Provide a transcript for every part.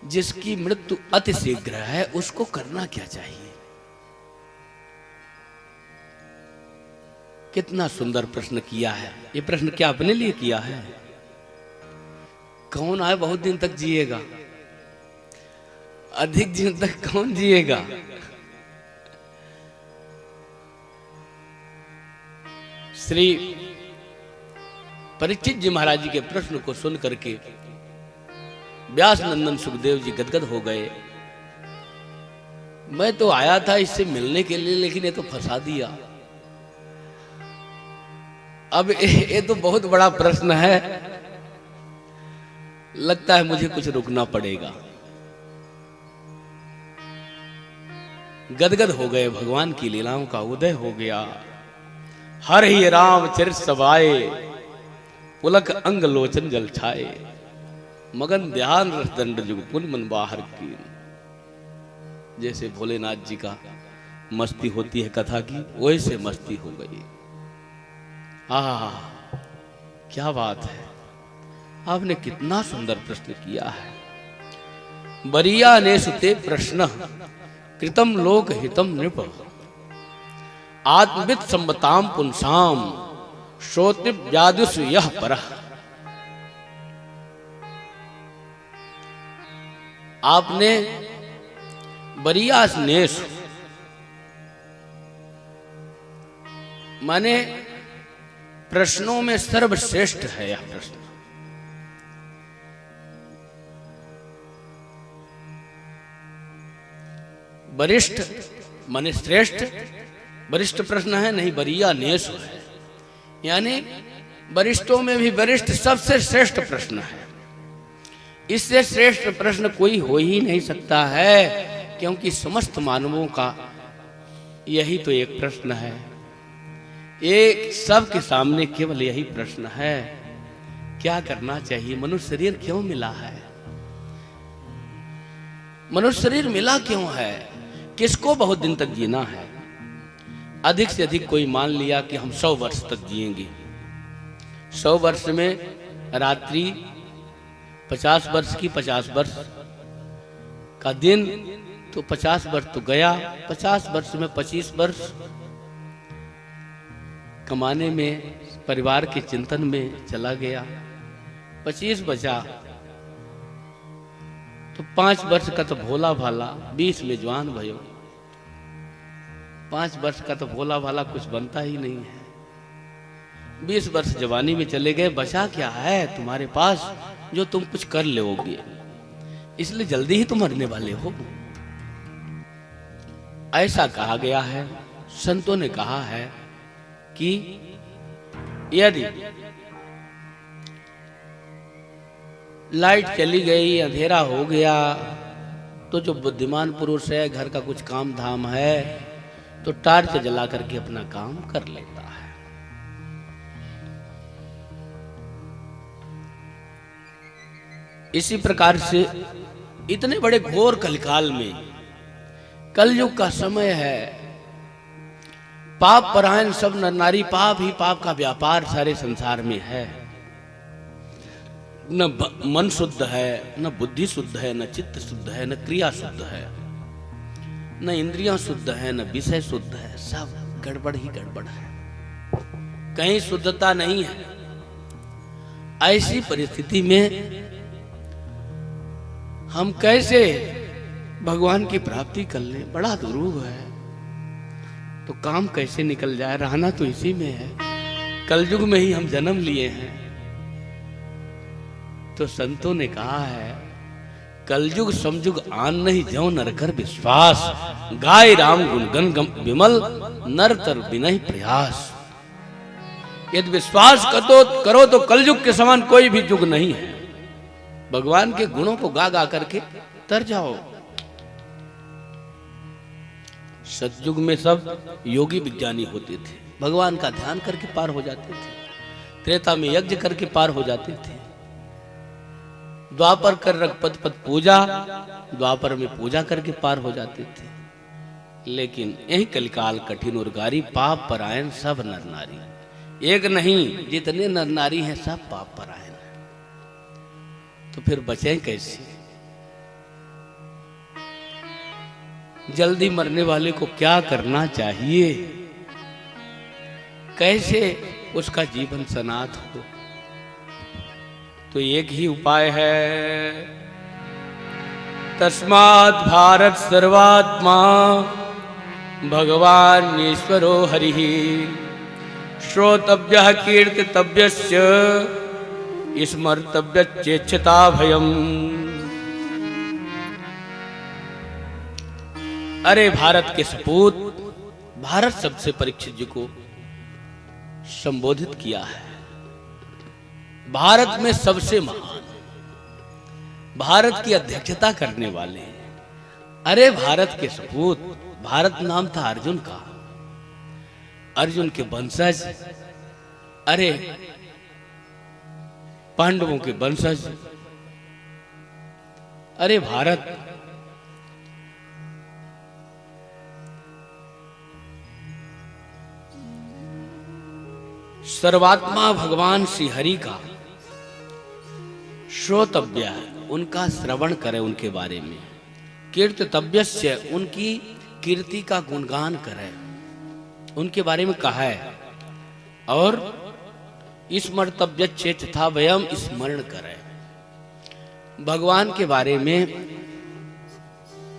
जिसकी मृत्यु अति शीघ्र है उसको करना क्या चाहिए? कितना सुंदर प्रश्न किया है। ये प्रश्न क्या अपने लिए किया है? कौन आए बहुत दिन तक जिएगा? अधिक दिन तक कौन जिएगा? श्री परीक्षित जी महाराज जी के प्रश्न को सुन करके व्यास नंदन सुखदेव जी गदगद हो गए। मैं तो आया था इससे मिलने के लिए, लेकिन ये तो फंसा दिया। अब ये तो बहुत बड़ा प्रश्न है, लगता है मुझे कुछ रुकना पड़ेगा। गदगद हो गए, भगवान की लीलाओं का उदय हो गया। हर ही राम चरित सभाए, पुलक अंग लोचन जल छाए। मगन ध्यान रस दंड जुग पुन मन बाहर की। जैसे भोलेनाथ जी का मस्ती होती है कथा की, वैसे मस्ती हो गई। क्या बात है! आपने कितना सुंदर प्रश्न किया है। बरिया ने सुते प्रश्न कृतम लोक हितम नृप। आत्मविद संबताम पुंसाम श्रोत्र व्यादुष यह परः। आपने बरियास नेश माने प्रश्नों में सर्वश्रेष्ठ है यह प्रश्न। वरिष्ठ माने श्रेष्ठ, वरिष्ठ प्रश्न है नहीं, बरिया नेश है, यानी वरिष्ठों में भी वरिष्ठ सबसे श्रेष्ठ प्रश्न है। इससे श्रेष्ठ प्रश्न कोई हो ही नहीं सकता है, क्योंकि समस्त मानवों का यही तो एक प्रश्न है। एक सबके सामने केवल यही प्रश्न है, क्या करना चाहिए? मनुष्य शरीर क्यों मिला है? मनुष्य शरीर मिला क्यों है? किसको बहुत दिन तक जीना है? अधिक से अधिक कोई मान लिया कि हम 100 वर्ष तक जिएंगे। 100 वर्ष में रात्रि 50 वर्ष की, 50 वर्ष का दिन, तो 50 वर्ष तो गया। 50 वर्ष में 25 वर्ष कमाने में, परिवार के चिंतन में चला गया। 25 बचा तो 5 वर्ष का तो भोला भाला, 20 में जवान भयो। 5 वर्ष का तो भोला भाला कुछ बनता ही नहीं है। 20 वर्ष जवानी में चले गए, बचा क्या है तुम्हारे पास जो तुम कुछ कर लोगे? इसलिए जल्दी ही तुम मरने वाले हो, ऐसा कहा गया है। संतों ने कहा है कि यदि लाइट चली गई, अंधेरा हो गया, तो जो बुद्धिमान पुरुष है, घर का कुछ काम धाम है, तो टार्च जला करके अपना काम कर लेता है। इसी प्रकार से इतने बड़े घोर कलिकाल में, कलयुग का समय है, पाप परायण सब नर नारी, पाप ही पाप का व्यापार सारे संसार में है। न मन शुद्ध है, न बुद्धि शुद्ध है, न चित्त शुद्ध है, न क्रिया शुद्ध है, न इंद्रियां शुद्ध है, न विषय शुद्ध है। सब गड़बड़ ही गड़बड़ है, कहीं शुद्धता नहीं है। ऐसी परिस्थिति में हम कैसे भगवान की प्राप्ति कर लें? बड़ा दुरूह है। तो काम कैसे निकल जाए? रहना तो इसी में है, कलयुग में ही हम जन्म लिए हैं। तो संतों ने कहा है, कलयुग समयुग आन नहीं ज्यों नर कर विश्वास। गाय राम गुण गण विमल, नर तर बिनहि प्रयास। यदि विश्वास करो तो कलयुग के समान कोई भी युग नहीं है। भगवान के गुणों को गा गा करके तर जाओ। सतयुग में सब योगी विज्ञानी होते थे, भगवान का ध्यान करके पार हो जाते थे। त्रेता में यज्ञ करके पार हो जाते थे। द्वापर कर रख पद पद पूजा, द्वापर में पूजा करके पार हो जाते थे। लेकिन यही कलिकाल कठिन और गारी, पाप परायण सब नर नारी। एक नहीं, जितने नर नारी हैं सब पाप परायण हैं। तो फिर बचें कैसे? जल्दी मरने वाले को क्या करना चाहिए, कैसे उसका जीवन सनाथ हो। तो एक ही उपाय है, तस्मात् भारत सर्वात्मा भगवान ईश्वरो हरिः श्रोतव्यः कीर्तितव्यस्य स्मर्तव्यश्चेच्छता भयम्। अरे भारत के सपूत, भारत शब्द से परीक्षित जी को संबोधित किया है। भारत में सबसे महान, भारत की अध्यक्षता करने वाले, अरे भारत के सपूत, भारत नाम था अर्जुन का, अर्जुन के वंशज, अरे पांडवों के वंशज, अरे भारत सर्वात्मा भगवान श्री हरि का श्रोतव्य है, उनका श्रवण करें, उनके बारे में कीर्तितव्यस्य, उनकी कीर्ति का गुणगान करें, उनके बारे में कहा है, और स्मर्तव्यश्चेच्छता भयम्, स्मरण करें। भगवान के बारे में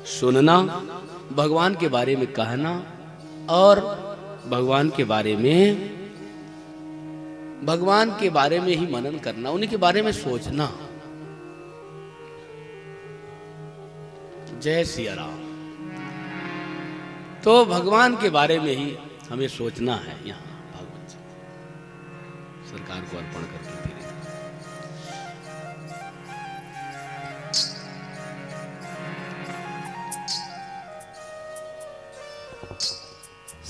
सुनना, भगवान के बारे में कहना, और भगवान के बारे में ही मनन करना, उन्हीं के बारे में सोचना। जय सिया राम। तो भगवान के बारे में ही हमें सोचना है। यहाँ भागवत सरकार को अर्पण करके धीरे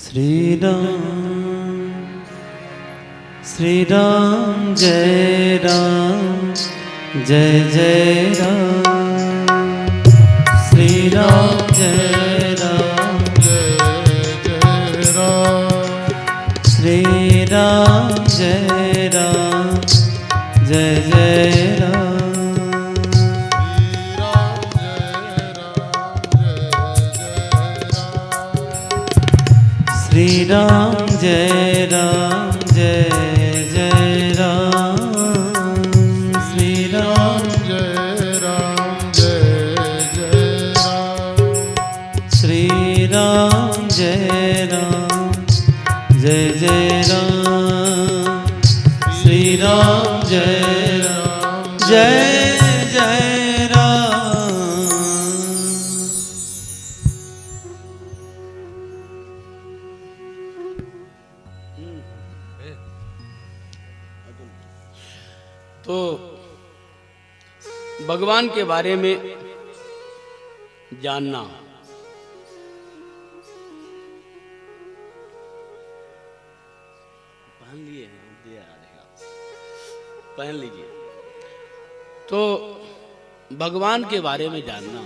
श्री राम श्री राम जय राम जय जय राम, श्री राम जय राम जय जय राम, श्री राम जय राम जय जय राम, श्री राम जय राम जय जय राम, श्री राम जय राम जय जय राम, श्री राम जय राम जय जय राम, श्री राम जय राम जय जय राम। तो भगवान के बारे में जानना, पहन लिए हैं, दे आ रहेगा, पहन लीजिए। तो भगवान के बारे में जानना,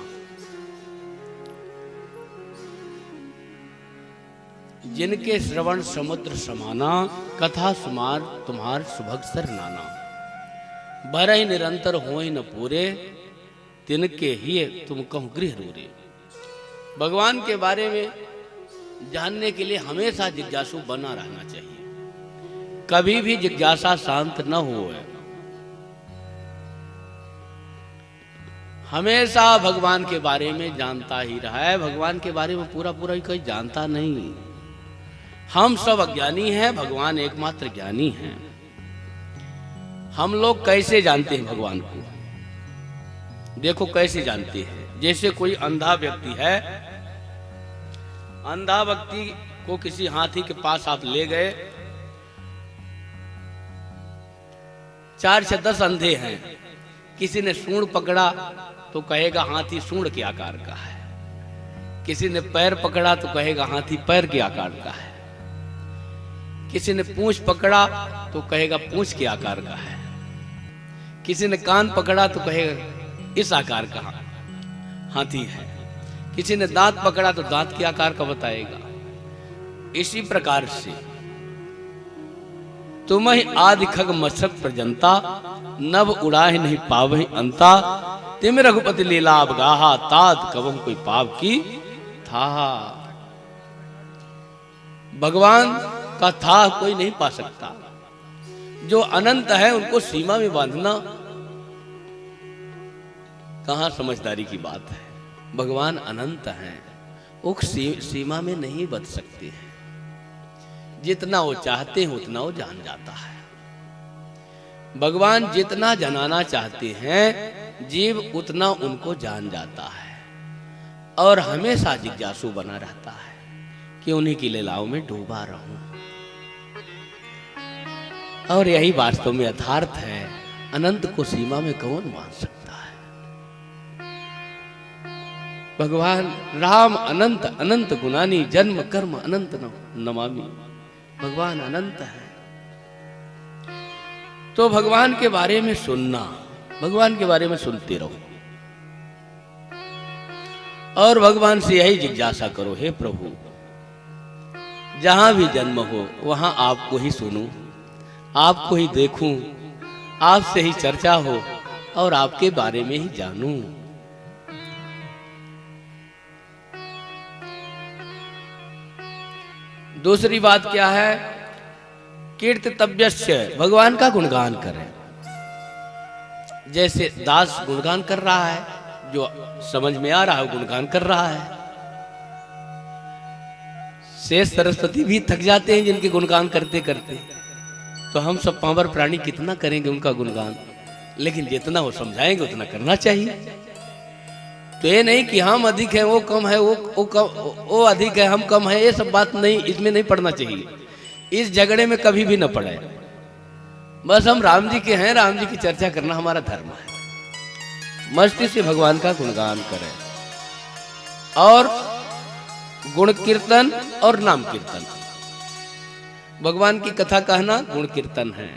जिनके श्रवण समुद्र समाना, कथा सुमार तुम्हार सुभगसर नाना, बरहि निरंतर होई न पूरे, तिनके ही तुम कहूं गृह रूरे। भगवान के बारे में जानने के लिए हमेशा जिज्ञासु बना रहना चाहिए, कभी भी जिज्ञासा शांत न हो। हमेशा भगवान के बारे में जानता ही रहा है, भगवान के बारे में पूरा पूरा ही कोई जानता नहीं। हम सब अज्ञानी हैं, भगवान एकमात्र ज्ञानी हैं। हम लोग कैसे जानते हैं भगवान को? देखो कैसे जानते हैं। जैसे कोई अंधा व्यक्ति है, अंधा व्यक्ति को किसी हाथी के पास आप ले गए, 4 से 10 अंधे हैं, किसी ने सूंड पकड़ा तो कहेगा हाथी सूंड के आकार का है, किसी ने पैर पकड़ा तो कहेगा हाथी पैर के आकार का है, किसी ने पूंछ पकड़ा तो कहेगा पूंछ के आकार का है, किसी ने कान पकड़ा तो कहेगा इस आकार का हाथी है, किसी ने दांत पकड़ा तो दांत के आकार का बताएगा। इसी प्रकार से तुम ही आदि खग मत्सक प्रजंता, नभ उड़ाहे नहीं पावहि अंता, तिम रघुपति लीला अवगाहा, तात कवम कोई पाव की था। भगवान का था कोई नहीं पा सकता। जो अनंत है उनको सीमा में बांधना कहां समझदारी की बात है। भगवान अनंत हैं, वो सीमा में नहीं बच सकते हैं। जितना वो चाहते हैं उतना वो जान जाता है। भगवान जितना जनाना चाहते हैं जीव उतना उनको जान जाता है और हमेशा जिज्ञासु बना रहता है कि उन्हीं की लीलाओं में डूबा रहूं। और यही वास्तव में यथार्थ है। अनंत को सीमा में कौन बांध सकता है। भगवान राम अनंत अनंत गुणानी जन्म कर्म अनंत नमामि। भगवान अनंत है। तो भगवान के बारे में सुनना, भगवान के बारे में सुनते रहो और भगवान से यही जिज्ञासा करो, हे प्रभु जहां भी जन्म हो वहां आपको ही सुनूं, आपको ही देखूं, आपसे ही चर्चा हो और आपके बारे में ही जानूं। दूसरी बात क्या है, कीर्तव्यस्य, भगवान का गुणगान करें। जैसे दास गुणगान कर रहा है, जो समझ में आ रहा है गुणगान कर रहा है। शेष सरस्वती भी थक जाते हैं जिनके गुणगान करते करते। तो हम सब पामर प्राणी कितना करेंगे उनका गुणगान, लेकिन जितना वो समझाएंगे उतना करना चाहिए। तो ये नहीं कि हम अधिक है वो कम है, वो अधिक है हम कम है, ये सब बात नहीं, इसमें नहीं पढ़ना चाहिए। इस झगड़े में कभी भी न पड़े। बस हम राम जी के हैं, राम जी की चर्चा करना हमारा धर्म है। मस्ती से भगवान का गुणगान करें और गुण कीर्तन और नाम कीर्तन। भगवान की कथा कहना गुण कीर्तन है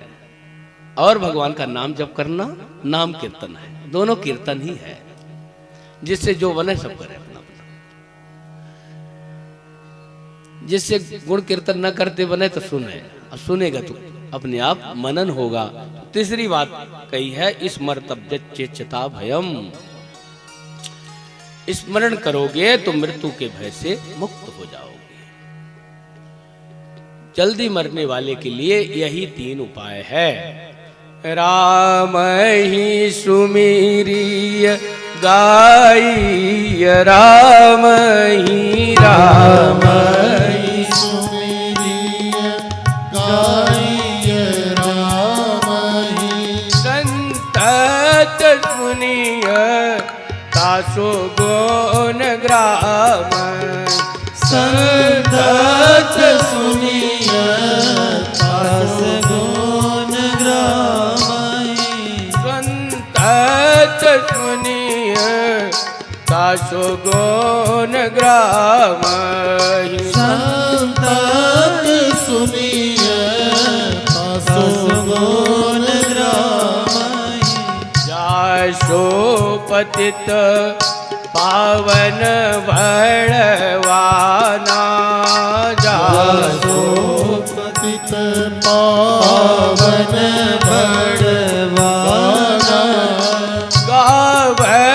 और भगवान का नाम जप करना नाम कीर्तन है। दोनों कीर्तन ही है, जिससे जो बने सब करे अपना अपना। जिससे गुण कीर्तन न करते बने तो सुने, और सुनेगा तो अपने आप मनन होगा। तीसरी बात कही है, स्मर्तव्य चेतता भयम। स्मरण करोगे तो मृत्यु के भय से मुक्त हो जाओगे। जल्दी मरने वाले के लिए यही 3 उपाय है। राम ही सुमीरिय गाई, राम ही राम ही सुमेरिय गाई, राम ही संतत सुनिय तासो गुण ग्राम। संतत सुनिय तास गुण ग्राम। संतत सुनिय तासो गुण ग्राम। संतत सुनिय तासो गुण ग्राम। जासो पतित पावन बड़वाना। जासो पतित पावन बड़वाना। गावै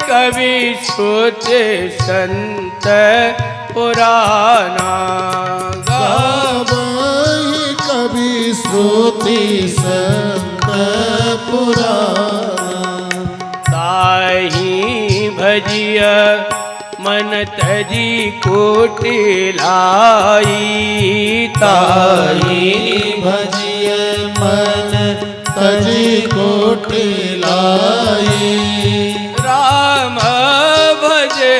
कवि श्रुति संत पुराना। गावै कवि श्रुति संत पुराना। ताहि भजिय मन तजी कुटिलाई। ताहि भजिय मन तजी कुटिलाई। राम भजे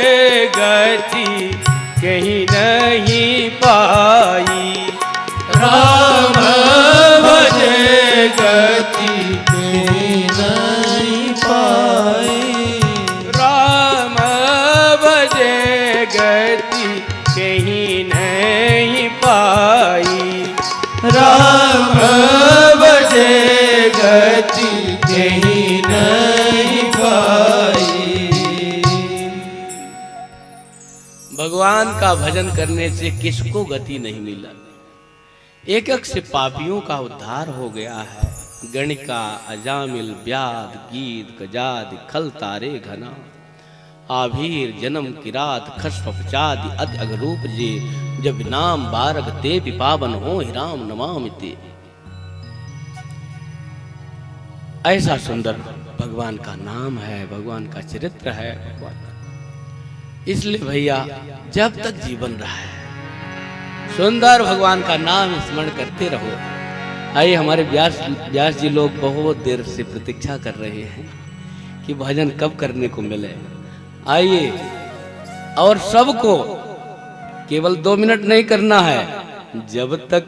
गति कहीं नहीं पाई। राम भजे गति कहीं नहीं पाई। राम भजे गति कहीं नहीं पाई। राम भजे गति कहीं नहीं पाई। भगवान का भजन करने से किसको गति नहीं मिला। एक एक से पापियों का उद्धार हो गया है। गणिका अजामिल व्याध गीत गजाद खल तारे घना। आभीर जन्म किरात खस्फ पचादि अति अगरूप जे जब नाम बारग ते पावन हो ही राम नमामिते। ऐसा सुंदर भगवान का नाम है, भगवान का चरित्र है भगवान का। इसलिए भैया जब तक जीवन रहा है सुंदर भगवान का नाम स्मरण करते रहो। आइए हमारे व्यास जी लोग बहुत देर से प्रतीक्षा कर रहे हैं कि भजन कब करने को मिले। आइए, और सबको केवल 2 मिनट नहीं करना है, जब तक